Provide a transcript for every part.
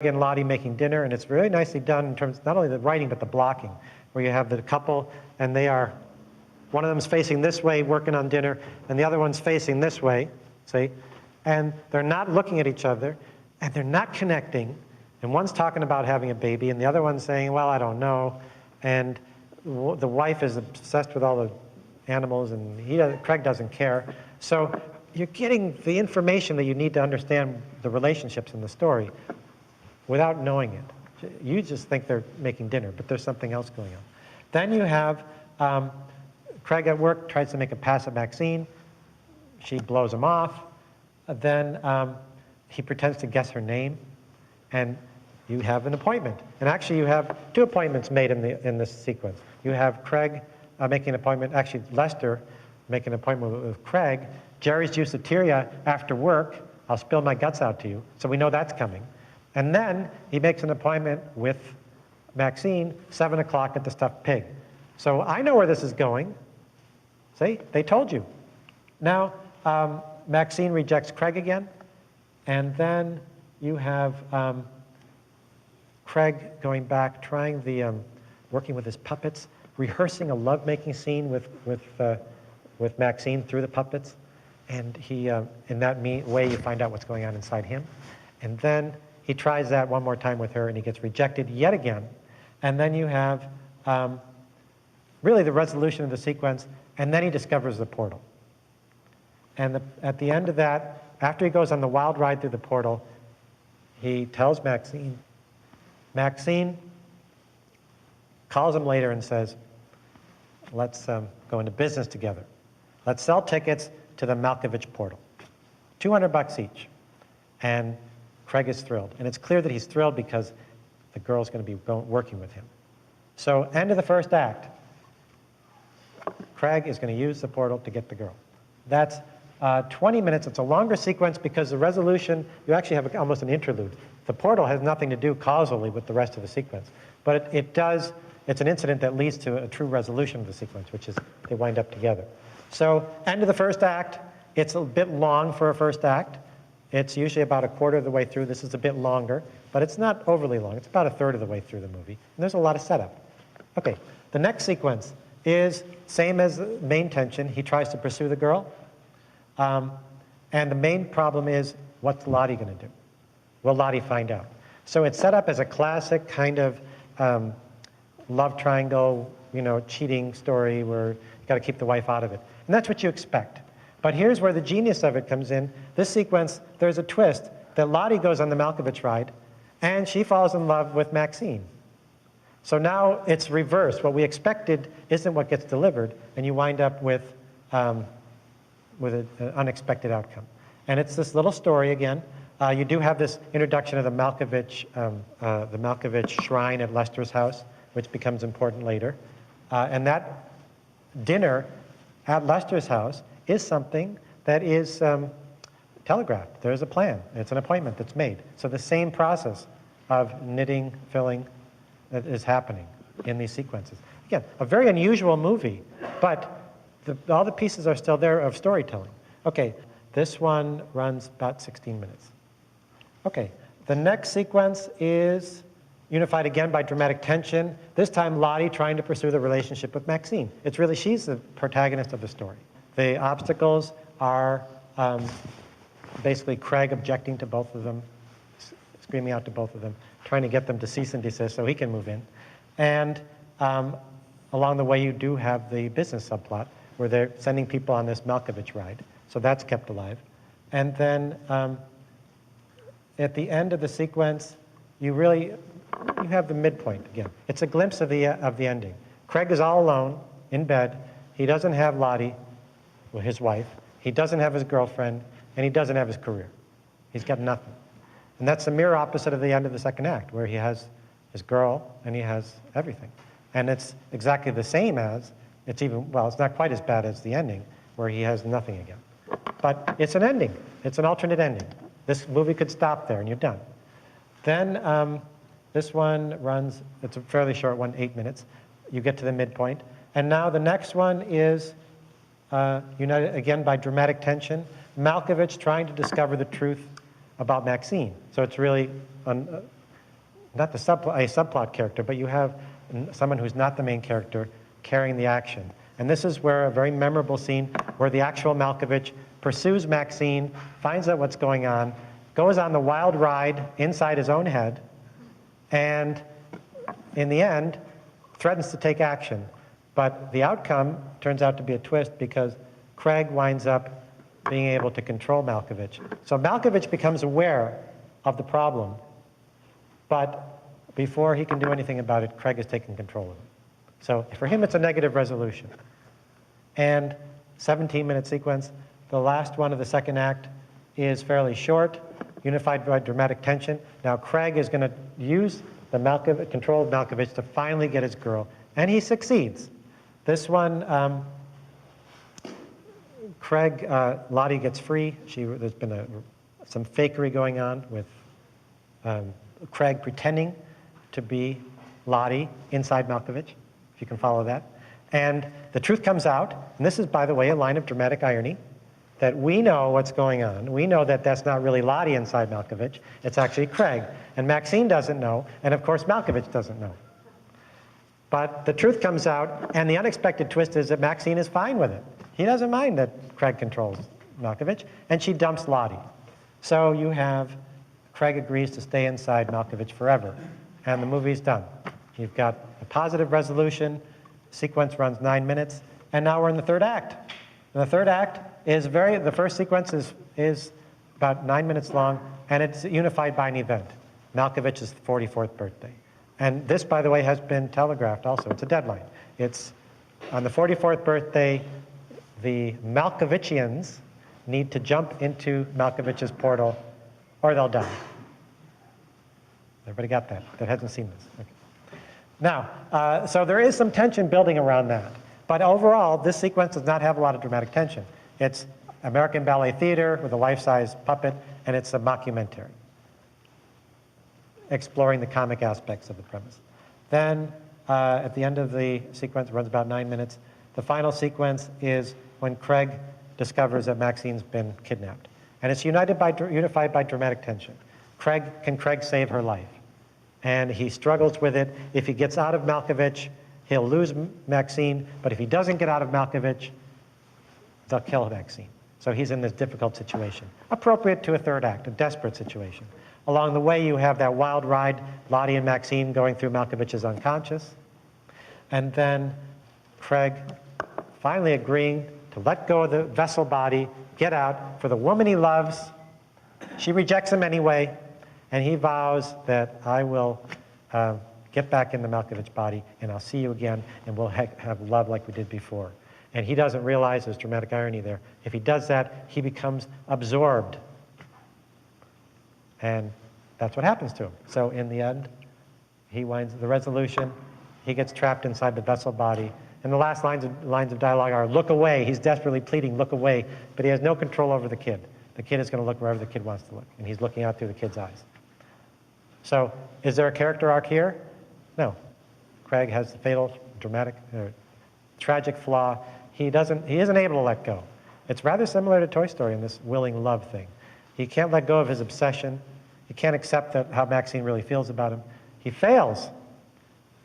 and Lottie making dinner, and it's really nicely done in terms of not only the writing but the blocking, where you have the couple and they are, one of them's facing this way working on dinner and the other one's facing this way, see? And they're not looking at each other and they're not connecting, and one's talking about having a baby and the other one's saying, well, I don't know, and the wife is obsessed with all the animals and Craig doesn't care. So you're getting the information that you need to understand the relationships in the story without knowing it. You just think they're making dinner, but there's something else going on. Then you have Craig at work tries to make a pass at Maxine. She blows him off. Then he pretends to guess her name, and you have an appointment. And actually, you have two appointments made in this sequence. You have Craig making an appointment, actually Lester making an appointment with Craig. Jerry's juiceteria after work. I'll spill my guts out to you. So we know that's coming. And then he makes an appointment with Maxine, 7 o'clock at the Stuffed Pig. So I know where this is going. See, they told you. Now, Maxine rejects Craig again. And then you have Craig going back, trying working with his puppets, rehearsing a lovemaking scene with Maxine through the puppets. And he, in that way, you find out what's going on inside him. And then he tries that one more time with her, and he gets rejected yet again. And then you have really the resolution of the sequence, and then he discovers the portal. And at the end of that, after he goes on the wild ride through the portal, he tells Maxine. Maxine calls him later and says, let's go into business together. Let's sell tickets to the Malkovich portal. $200 each. And Craig is thrilled. And it's clear that he's thrilled because the girl's going to be working with him. So end of the first act. Craig is going to use the portal to get the girl. That's 20 minutes. It's a longer sequence because the resolution, you actually have almost an interlude. The portal has nothing to do causally with the rest of the sequence. But it does, it's an incident that leads to a true resolution of the sequence, which is they wind up together. So end of the first act. It's a bit long for a first act. It's usually about a quarter of the way through. This is a bit longer, but it's not overly long. It's about a third of the way through the movie. And there's a lot of setup. Okay, the next sequence is same as the main tension. He tries to pursue the girl. And the main problem is, what's Lottie going to do? Will Lottie find out? So it's set up as a classic kind of love triangle, cheating story where you got to keep the wife out of it. And that's what you expect. But here's where the genius of it comes in. This sequence, there's a twist that Lottie goes on the Malkovich ride, and she falls in love with Maxine. So now it's reversed. What we expected isn't what gets delivered, and you wind up with an unexpected outcome. And it's this little story again. You do have this introduction of the Malkovich shrine at Lester's house, which becomes important later. And that dinner at Lester's house is something that is telegraphed. There's a plan. It's an appointment that's made. So the same process of knitting, filling that is happening in these sequences. Again, a very unusual movie, but all the pieces are still there of storytelling. Okay, this one runs about 16 minutes. Okay, the next sequence is unified again by dramatic tension, this time Lottie trying to pursue the relationship with Maxine. It's really, she's the protagonist of the story. The obstacles are basically Craig objecting to both of them, screaming out to both of them, trying to get them to cease and desist so he can move in. And along the way, you do have the business subplot where they're sending people on this Malkovich ride. So that's kept alive. And then at the end of the sequence, you have the midpoint again. It's a glimpse of the ending. Craig is all alone in bed. He doesn't have Lottie, with his wife. He doesn't have his girlfriend, and he doesn't have his career. He's got nothing. And that's the mirror opposite of the end of the second act, where he has his girl and he has everything. And it's exactly the same as, it's not quite as bad as the ending, where he has nothing again. But it's an ending. It's an alternate ending. This movie could stop there and you're done. Then this one runs, it's a fairly short one, 8 minutes. You get to the midpoint. And now the next one is united again by dramatic tension. Malkovich trying to discover the truth about Maxine. So it's really not a subplot character, but you have someone who's not the main character carrying the action. And this is where a very memorable scene where the actual Malkovich pursues Maxine, finds out what's going on, goes on the wild ride inside his own head, and in the end, threatens to take action. But the outcome turns out to be a twist because Craig winds up being able to control Malkovich. So Malkovich becomes aware of the problem, but before he can do anything about it, Craig has taken control of it. So for him, it's a negative resolution. And 17-minute sequence. The last one of the second act is fairly short, unified by dramatic tension. Now Craig is going to use the control of Malkovich to finally get his girl, and he succeeds. This one, Lottie gets free. There's been some fakery going on with Craig pretending to be Lottie inside Malkovich, if you can follow that. And the truth comes out, and this is, by the way, a line of dramatic irony, that we know what's going on. We know that that's not really Lottie inside Malkovich. It's actually Craig. And Maxine doesn't know, and of course Malkovich doesn't know. But the truth comes out, and the unexpected twist is that Maxine is fine with it. He doesn't mind that Craig controls Malkovich, and she dumps Lottie. So you have Craig agrees to stay inside Malkovich forever, and the movie's done. You've got a positive resolution, sequence runs 9 minutes, and now we're in the third act. And the third act is the first sequence is about 9 minutes long, and it's unified by an event. Malkovich's 44th birthday. And this, by the way, has been telegraphed also. It's a deadline. It's on the 44th birthday, the Malkovichians need to jump into Malkovich's portal or they'll die. Everybody got that? That hasn't seen this? Okay. Now, so there is some tension building around that. But overall, this sequence does not have a lot of dramatic tension. It's American Ballet Theater with a life-size puppet, and it's a mockumentary, exploring the comic aspects of the premise. Then, at the end of the sequence, it runs about 9 minutes, the final sequence is when Craig discovers that Maxine's been kidnapped. And it's unified by dramatic tension. Can Craig save her life? And he struggles with it. If he gets out of Malkovich, he'll lose Maxine, but if he doesn't get out of Malkovich, they'll kill Maxine. So he's in this difficult situation, appropriate to a third act, a desperate situation. Along the way, you have that wild ride, Lottie and Maxine going through Malkovich's unconscious, and then Craig finally agreeing to let go of the vessel body, get out for the woman he loves. She rejects him anyway, and he vows that I will get back in the Malkovich body, and I'll see you again, and we'll have love like we did before. And he doesn't realize there's dramatic irony there. If he does that, he becomes absorbed. And that's what happens to him. So in the end, he winds the resolution, he gets trapped inside the vessel body, and the last lines of dialogue are, look away. He's desperately pleading, look away, but he has no control over the kid. The kid is going to look wherever the kid wants to look, and he's looking out through the kid's eyes. So is there a character arc here? No. Craig has the fatal, dramatic, tragic flaw. He isn't able to let go. It's rather similar to Toy Story in this willing love thing. He can't let go of his obsession. He can't accept how Maxine really feels about him. He fails,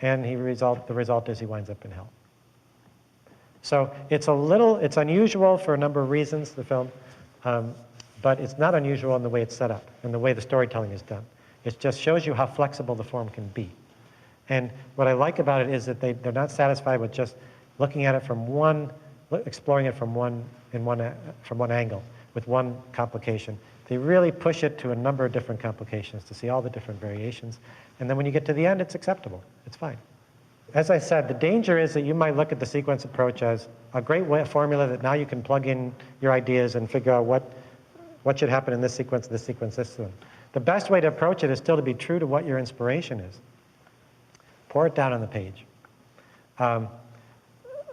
and the result is he winds up in hell. So it's unusual for a number of reasons, the film, but it's not unusual in the way it's set up and the way the storytelling is done. It just shows you how flexible the form can be. And what I like about it is that they're not satisfied with just looking at it exploring it from one angle, with one complication. They really push it to a number of different complications to see all the different variations. And then when you get to the end, it's acceptable. It's fine. As I said, the danger is that you might look at the sequence approach as a great formula that now you can plug in your ideas and figure out what should happen in this sequence, this one. The best way to approach it is still to be true to what your inspiration is. Pour it down on the page.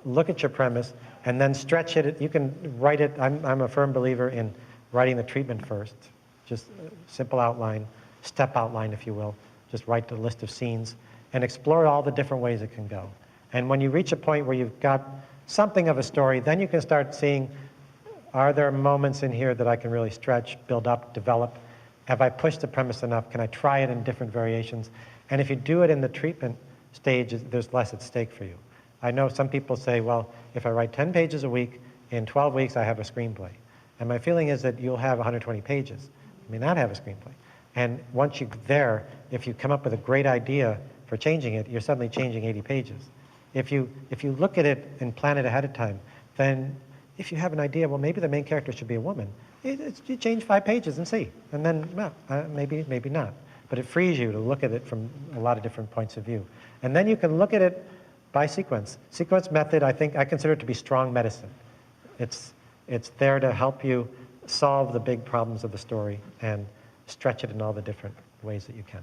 Look at your premise, and then stretch it. You can write it. I'm a firm believer in writing the treatment first. Just a simple outline, step outline, if you will. Just write the list of scenes and explore all the different ways it can go. And when you reach a point where you've got something of a story, then you can start seeing, are there moments in here that I can really stretch, build up, develop? Have I pushed the premise enough? Can I try it in different variations? And if you do it in the treatment stage, there's less at stake for you. I know some people say, well, if I write 10 pages a week, in 12 weeks I have a screenplay. And my feeling is that you'll have 120 pages. You may not have a screenplay. And once you're there, if you come up with a great idea for changing it, you're suddenly changing 80 pages. If you look at it and plan it ahead of time, then if you have an idea, well, maybe the main character should be a woman, you change 5 pages and see. And then, well, maybe not. But it frees you to look at it from a lot of different points of view. And then you can look at it by sequence. Sequence method, I consider it to be strong medicine. It's there to help you solve the big problems of the story and stretch it in all the different ways that you can.